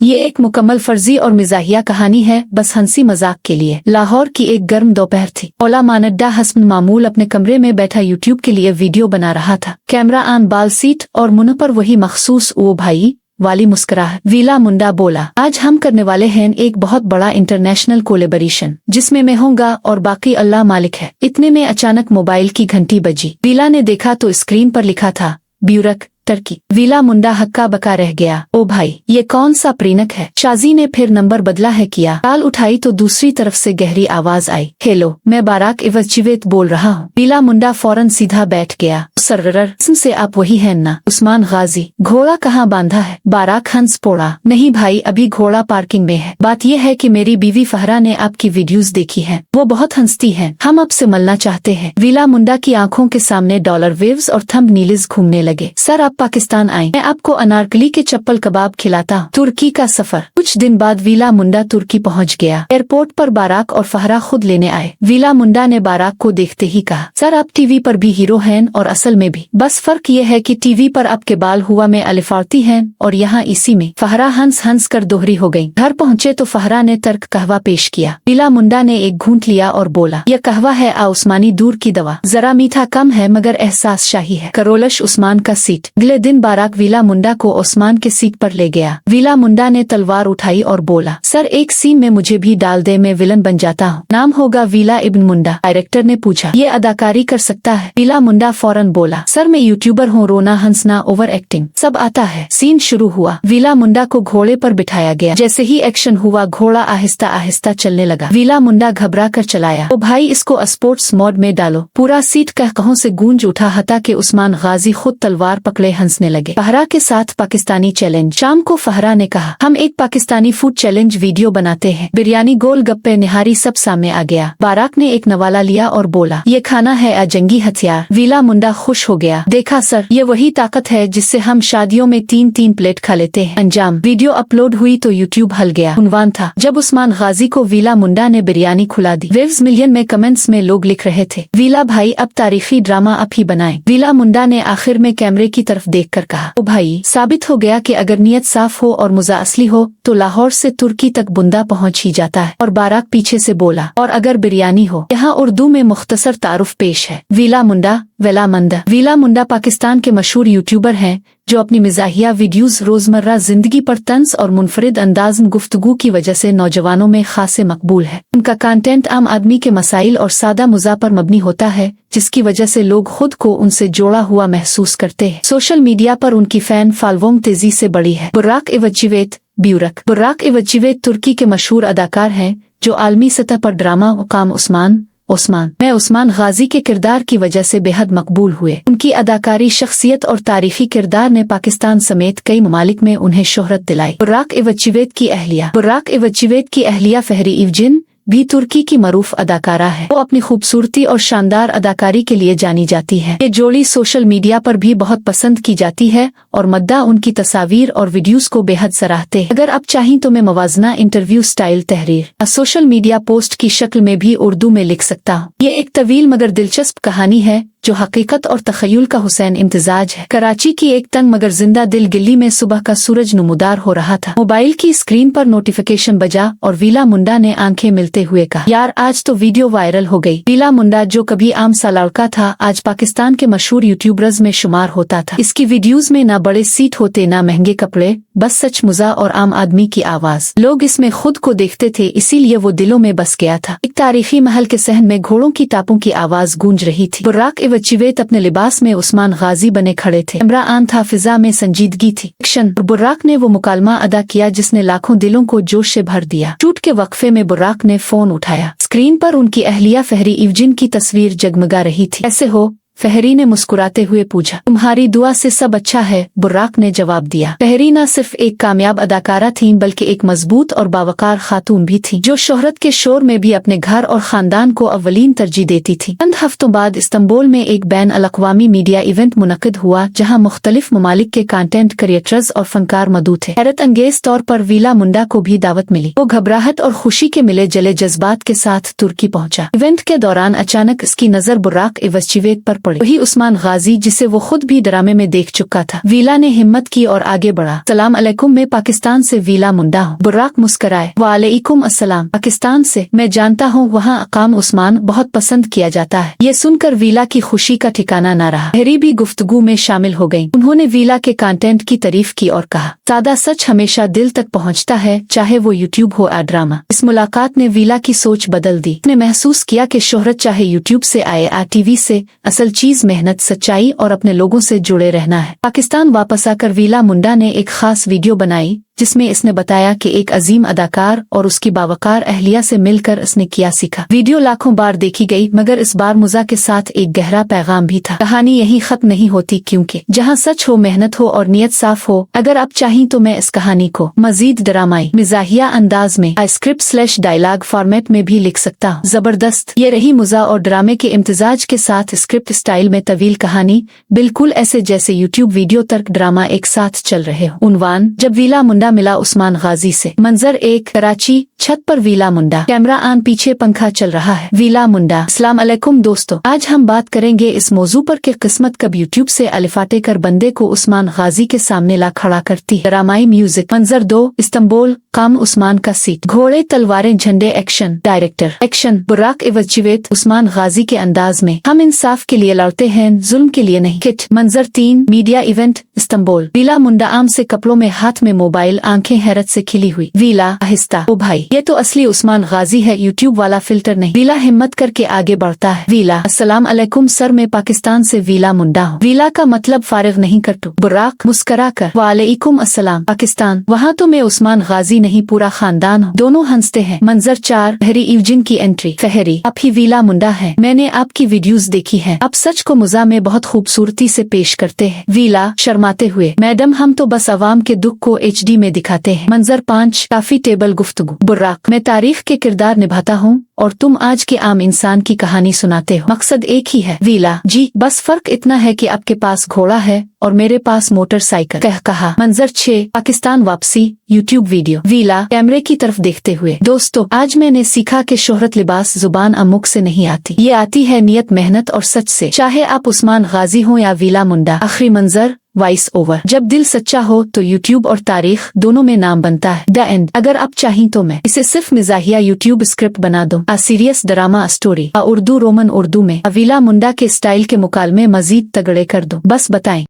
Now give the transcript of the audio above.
ये एक मुकम्मल फर्जी और मिजाहिया कहानी है, बस हंसी मजाक के लिए। लाहौर की एक गर्म दोपहर थी। ओला मानड्डा हस्ब मामूल अपने कमरे में बैठा यूट्यूब के लिए वीडियो बना रहा था। कैमरा ऑन, बाल सीट और मुंह पर वही मखसूस ओ भाई वाली मुस्कुराहट। वीला मुंडा बोला, आज हम करने वाले हैं एक बहुत बड़ा इंटरनेशनल कोलेबोरेशन, जिसमें मैं होऊंगा और बाकी अल्लाह मालिक है। इतने में अचानक मोबाइल की घंटी बजी। वीला ने देखा तो स्क्रीन पर लिखा था ब्यूरक, टर्की। वीला मुंडा हक्का बका रह गया। ओ भाई, ये कौन सा प्रीनक है? शाजी ने फिर नंबर बदला है किया। कॉल उठाई तो दूसरी तरफ से गहरी आवाज आई, हेलो, मैं बाराक इवजीवेत बोल रहा हूँ। वीला मुंडा फौरन सीधा बैठ गया। सरर से आप वही हैं ना? उस्मान गाजी। घोड़ा कहाँ बांधा है? बाराक हंस पोड़ा। नहीं भाई, अभी घोड़ा पार्किंग में है। बात यह है कि मेरी बीवी फहरा ने आपकी वीडियोस देखी हैं। वो बहुत हंसती हैं। हम आपसे मिलना चाहते हैं। वीला मुंडा की आंखों के सामने डॉलर वेव्स और थंब नीलिज घूमने लगे। सर, आप पाकिस्तान आए, मैं आपको अनारकली के चप्पल कबाब खिलाता हूँ। तुर्की का सफर। कुछ दिन बाद वीला मुंडा तुर्की पहुँच गया। एयरपोर्ट पर बाराक और फहरा खुद लेने आए। वीला मुंडा ने बाराक को देखते ही कहा, सर, आप टीवी पर भी हीरो हैं और असल में भी। बस फर्क ये है कि टीवी पर आपके बाल हुआ में अलिफारती हैं और यहाँ इसी में। फहरा हंस हंस कर दोहरी हो गई। घर पहुँचे तो फहरा ने तर्क कहवा पेश किया। वीला मुंडा ने एक घूंट लिया और बोला, यह कहवा है उस्मानी दूर की दवा, जरा मीठा कम है मगर एहसास शाही है। करोलश उस्मान का सीट। अगले दिन बाराक वीला मुंडा को उस्मान के सीट पर ले गया। वीला मुंडा ने तलवार उठाई और बोला, सर, एक सीन में मुझे भी डाल दे, मैं विलन बन जाता हूँ। नाम होगा वीला इब्न मुंडा। डायरेक्टर ने पूछा, ये अदाकारी कर सकता है? वीला मुंडा फौरन बोला, सर, मैं यूट्यूबर हूँ, रोना हंसना ओवर एक्टिंग सब आता है। सीन शुरू हुआ। वीला मुंडा को घोड़े पर बिठाया गया। जैसे ही एक्शन हुआ, घोड़ा आहिस्ता आहिस्ता चलने लगा। वीला मुंडा घबरा कर चलाया। ओ भाई, इसको स्पोर्ट्स मोड में डालो। पूरा सीट कहकहों से गूंज उठा, हता के उस्मान गाजी खुद तलवार पकड़े हंसने लगे। फहरा के साथ पाकिस्तानी चैलेंज। शाम को फहरा ने कहा, हम एक पाकिस्तानी फूड चैलेंज वीडियो बनाते हैं। बिरयानी, गोल गप्पे, निहारी सब सामने आ गया। बाराक ने एक नवाला लिया और बोला, ये खाना है जंगी हथियार। वीला मुंडा खुश हो गया। देखा सर, ये वही ताकत है जिससे हम शादियों में 3-3 प्लेट खा लेते हैं। अंजाम। वीडियो अपलोड हुई तो यूट्यूब हल गया। उन्वान था, जब उस्मान गाजी को वीला मुंडा ने बिरयानी खुला दी। वेव्स मिलियन में कमेंट्स में लोग लिख रहे थे, वीला भाई, अब तारीखी ड्रामा आप ही बनाएं। वीला मुंडा ने आखिर में कैमरे की तरफ देखकर कहा, ओ भाई, साबित हो गया कि अगर नियत साफ हो और मुजा असली हो तो लाहौर से तुर्की तक बुंदा पहुंच ही जाता है। और बाराक पीछे से बोला, और अगर बिरयानी हो। यहाँ उर्दू में मुख्तसर तारुफ पेश है। वीला मुंडा, वेला मंदा। वीला मुंडा पाकिस्तान के मशहूर यूट्यूबर हैं जो अपनी मिजाहिया वीडियोस, रोजमर्रा जिंदगी पर तंज और मुनफरिद अंदाज में गुफ्तगू की वजह से नौजवानों में खासे मकबूल है। उनका कंटेंट आम आदमी के मसाइल और सादा मुजा पर मबनी होता है, जिसकी वजह से लोग खुद को उनसे जोड़ा हुआ महसूस करते हैं। सोशल मीडिया पर उनकी फैन फॉलोइंग तेजी से बढ़ी है। बुर्राक इवजीवेत, ब्यूरक। बुर्राक इवजीवेत तुर्की के मशहूर अदाकार हैं जो आलमी सतह पर ड्रामा काम उस्मान मैं उस्मान गाजी के किरदार की वजह से बेहद मकबूल हुए। उनकी अदाकारी, शख्सियत और तारीखी किरदार ने पाकिस्तान समेत कई ममालिक में उन्हें शोहरत दिलाई। बुर्राक इवजीवेत की अहलिया। बुर्राक इवजीवेत की अहलिया फहरी इवजिन भी तुर्की की मरूफ अदाकारा है। वो अपनी खूबसूरती और शानदार अदाकारी के लिए जानी जाती है। ये जोड़ी सोशल मीडिया पर भी बहुत पसंद की जाती है और मद्दा उनकी तस्वीर और वीडियोस को बेहद सराहते हैं। अगर आप चाहें तो मैं मवाजना इंटरव्यू स्टाइल तहरीर सोशल मीडिया पोस्ट की शक्ल में भी उर्दू में लिख सकता हूँ। ये एक तवील मगर दिलचस्प कहानी है जो हकीकत और तखय्युल का हुसैन इम्तिजाज है। कराची की एक तंग मगर जिंदा दिल गली में सुबह का सूरज नुमुदार हो रहा था। मोबाइल की स्क्रीन पर नोटिफिकेशन बजा और वीला मुंडा ने आंखें मिलते हुए कहा, यार, आज तो वीडियो वायरल हो गई। वीला मुंडा, जो कभी आम सा लड़का था, आज पाकिस्तान के मशहूर यूट्यूबर्स में शुमार होता था। इसकी वीडियोज में ना बड़े सीट होते, ना महंगे कपड़े, बस सच, मुजा और आम आदमी की आवाज। लोग इसमें खुद को देखते थे, इसीलिए वो दिलों में बस गया था। एक तारीखी महल के सहन में घोड़ों की टापों की आवाज गूंज रही थी। बुर्राक इवजीवेत अपने लिबास में उस्मान गाजी बने खड़े थे। कैमरा ऑन था, फिजा में संजीदगी थी। एक्शन। बुर्राक ने वो मुकालमा अदा किया जिसने लाखों दिलों को जोश से भर दिया। शूट के वक्फे में बुर्राक ने फोन उठाया। स्क्रीन पर उनकी अहलिया फहरी इवजिन की तस्वीर जगमगा रही थी। कैसे हो? फहरी ने मुस्कुराते हुए पूछा। तुम्हारी दुआ से सब अच्छा है, बुर्राक ने जवाब दिया। फहरी न सिर्फ एक कामयाब अदाकारा थी बल्कि एक मजबूत और बावकार खातून भी थी, जो शोहरत के शोर में भी अपने घर और खानदान को अव्वलीन तरजीह देती थी। चंद हफ्तों बाद इस्तांबुल में एक बैन अल-अक़वामी मीडिया इवेंट मुनक़िद हुआ, जहां मुख्तलिफ ममालिक के कंटेंट क्रिएटर्स और फनकार मौजूद थे। हैरत अंगेज तौर पर वीला मुंडा को भी दावत मिली। वो घबराहट और खुशी के मिले जले जज्बात के साथ तुर्की पहुंचा। इवेंट के दौरान अचानक इसकी नजर बुर्राक इवजीवेत पर पड़े। वही उस्मान गाजी जिसे वो खुद भी ड्रामे में देख चुका था। वीला ने हिम्मत की और आगे बढ़ा। सलाम अलैकुम, मैं पाकिस्तान से वीला मुंडा हूँ। बुर्राक मुस्कराए। वालेकुम अस्सलाम। पाकिस्तान से? मैं जानता हूँ, वहाँ अकाम उस्मान बहुत पसंद किया जाता है। ये सुनकर वीला की खुशी का ठिकाना न रहा। हैरी भी गुफ्तगू में शामिल हो गयी। उन्होंने वीला के कंटेंट की तारीफ की और कहा, सादा सच हमेशा दिल तक पहुँचता है, चाहे वो यूट्यूब हो या ड्रामा। इस मुलाकात ने वीला की सोच बदल दी। उसने महसूस किया कि शोहरत चाहे यूट्यूब से आए या टीवी से, असल चीज मेहनत, सच्चाई और अपने लोगों से जुड़े रहना है। पाकिस्तान वापस आकर वीला मुंडा ने एक खास वीडियो बनाई जिसमें इसने बताया कि एक अजीम अदाकार और उसकी बावकार अहलिया से मिलकर इसने क्या सीखा। वीडियो लाखों बार देखी गई, मगर इस बार मुजा के साथ एक गहरा पैगाम भी था। कहानी यहीं खत्म नहीं होती, क्योंकि जहां सच हो, मेहनत हो और नियत साफ हो। अगर आप चाहें तो मैं इस कहानी को मजीद ड्रामाई मिजाहिया अंदाज में स्क्रिप्ट/डायलॉग फॉर्मेट में भी लिख सकता हूँ। जबरदस्त। ये रही मुजा और ड्रामे के इम्तिजाज के साथ स्क्रिप्ट स्टाइल में तवील कहानी, बिल्कुल ऐसे जैसे यूट्यूब वीडियो तर्क ड्रामा एक साथ चल रहे हो। उन्वान, जब वीला मुंडा मिला उस्मान गाजी से। मंजर 1, कराची। छत पर वीला मुंडा, कैमरा ऑन, पीछे पंखा चल रहा है। वीला मुंडा, अस्सलाम अलैकुम दोस्तों, आज हम बात करेंगे इस मौजू पर कि किस्मत कब यूट्यूब से अलिफाटे कर बंदे को उस्मान गाजी के सामने ला खड़ा करती है। ड्रामाई म्यूजिक। मंजर 2, इस्तांबुल। काम उस्मान का सीट, घोड़े तलवारें झंडे। एक्शन। डायरेक्टर। एक्शन। बुर्राक इवजीवेत उस्मान गाजी के अंदाज में, हम इंसाफ के लिए लड़ते हैं, जुल्म के लिए नहीं। किट। मंजर 3, मीडिया इवेंट, इस्तांबुल। वीला मुंडा आम से कपड़ों में, हाथ में मोबाइल, आंखें हैरत से खिली हुई। वीला आहिस्ता, ओ भाई, ये तो असली उस्मान गाजी है, यूट्यूब वाला फिल्टर नहीं। वीला हिम्मत करके आगे बढ़ता है। वीला, अस्सलाम अलैकुम सर, मैं पाकिस्तान से वीला मुंडा हूँ। वीला का मतलब फारिग नहीं करतू। बुर्राक मुस्करा कर, वालेकुम अस्सलाम। पाकिस्तान? वहाँ तो मैं उस्मान गाजी नहीं, पूरा खानदान हूँ। दोनों हंसते हैं। मंजर 4, फहरी इवजिन की एंट्री। फहरी, आप ही वीला मुंडा है, मैंने आपकी वीडियोस देखी है, आप सच को मुजा में बहुत खूबसूरती से पेश करते हैं। वीला शर्माते हुए, मैडम हम तो बस अवाम के दुख को HD में दिखाते हैं। मंजर 5, काफी टेबल गुफ्तगू। बुर्राक, मैं तारीख के किरदार निभाता हूँ और तुम आज के आम इंसान की कहानी सुनाते हो, मकसद एक ही है। वीला, जी बस फर्क इतना है कि आपके पास घोड़ा है और मेरे पास मोटरसाइकिल। कहा। मंजर 6, पाकिस्तान वापसी, यूट्यूब वीडियो। वीला कैमरे की तरफ देखते हुए, दोस्तों आज मैंने सीखा कि शोहरत लिबास जुबान अमुक से नहीं आती, ये आती है नियत, मेहनत और सच से, चाहे आप उस्मान गाजी हो या वीला मुंडा। आखिरी मंजर, वॉइस ओवर। जब दिल सच्चा हो तो यूट्यूब और तारीख दोनों में नाम बनता है। The end. अगर आप चाहें तो मैं इसे सिर्फ मिजाहिया यूट्यूब स्क्रिप्ट बना दूं, आ सीरियस ड्रामा स्टोरी, आ उर्दू रोमन उर्दू में, वीला मुंडा के स्टाइल के मुकालमे मजीद तगड़े कर दूं, बस बताएं।